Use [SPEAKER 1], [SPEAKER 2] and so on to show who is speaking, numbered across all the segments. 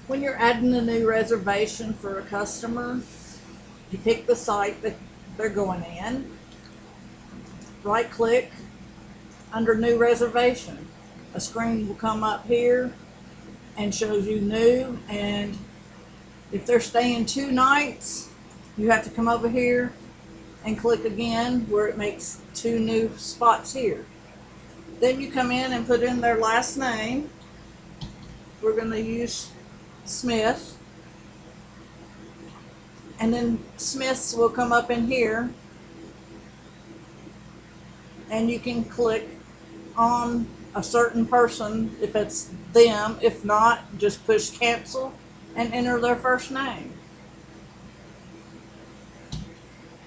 [SPEAKER 1] When you're adding a new reservation for a customer, you pick the site that they're going in, right click under new reservation. A screen will come up here and shows you new, and if they're staying 2 nights, you have to come over here and click again where it makes 2 new spots here. Then you come in and put in their last name. We're going to use Smith, and then Smith's will come up in here, and you can click on a certain person if it's them. If not, just push cancel and enter their first name.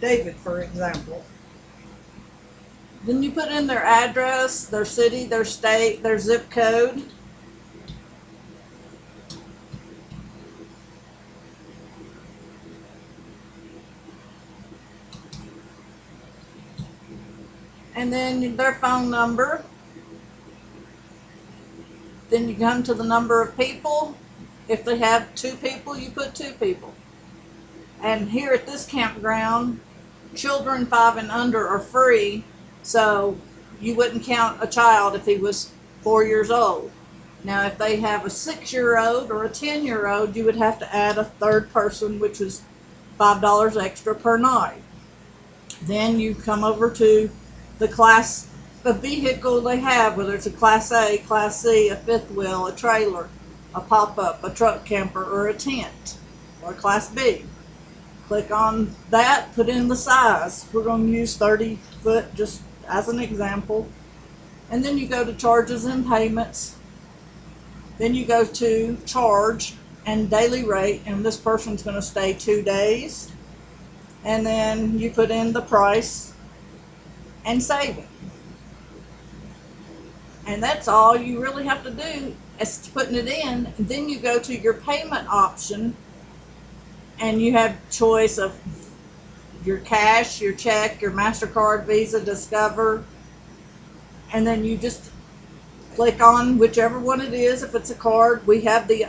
[SPEAKER 1] David, for example. Then you put in their address, their city, their state, their zip code. And then their phone number. Then you come to the number of people. If they have 2 people, you put 2 people. And here at this campground, children 5 and under are free, so you wouldn't count a child if he was 4 years old. Now, if they have a 6-year-old or a 10-year-old, you would have to add a 3rd person, which is $5 extra per night. Then you come over to the class of vehicle they have, whether it's a Class A, Class C, a 5th wheel, a trailer, a pop-up, a truck camper, or a tent, or a Class B. Click on that, put in the size. We're going to use 30 foot just as an example. And then you go to charges and payments. Then you go to charge and daily rate, and this person's going to stay 2 days. And then you put in the price and save it. And that's all you really have to do is putting it in. And then you go to your payment option, and you have choice of your cash, your check, your MasterCard, Visa, Discover, and then you just click on whichever one it is. If it's a card, we have the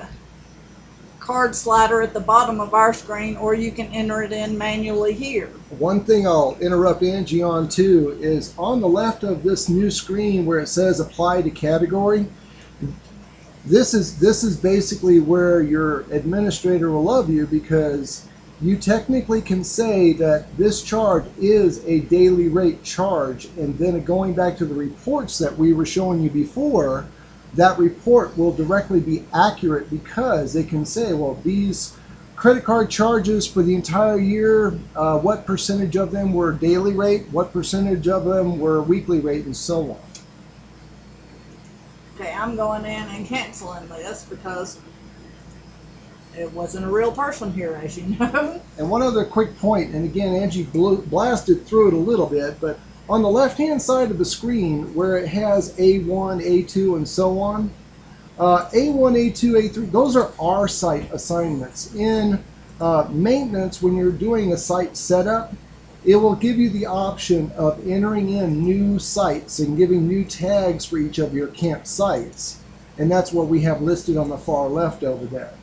[SPEAKER 1] card slider at the bottom of our screen, or you can enter it in manually here.
[SPEAKER 2] One thing I'll interrupt Angie on too is on the left of this new screen where it says apply to category, this is basically where your administrator will love you, because you technically can say that this charge is a daily rate charge, and then going back to the reports that we were showing you before, that report will directly be accurate, because they can say, well, these credit card charges for the entire year, what percentage of them were daily rate, what percentage of them were weekly rate, and so on.
[SPEAKER 1] Okay, I'm going in and canceling this because it wasn't a real person here, as you know.
[SPEAKER 2] And one other quick point, and again, Angie blasted through it a little bit, but on the left-hand side of the screen where it has A1, A2, and so on, A1, A2, A3, those are our site assignments. In maintenance, when you're doing a site setup, it will give you the option of entering in new sites and giving new tags for each of your campsites. And that's what we have listed on the far left over there.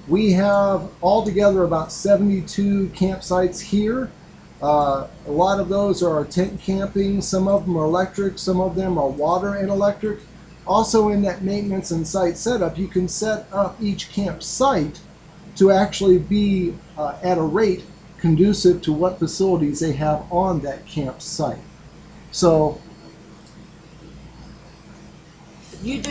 [SPEAKER 2] We have altogether about 72 campsites here. A lot of those are tent camping, some of them are electric, some of them are water and electric. Also in that maintenance and site setup, you can set up each campsite to actually be at a rate conducive to what facilities they have on that campsite. So
[SPEAKER 1] You do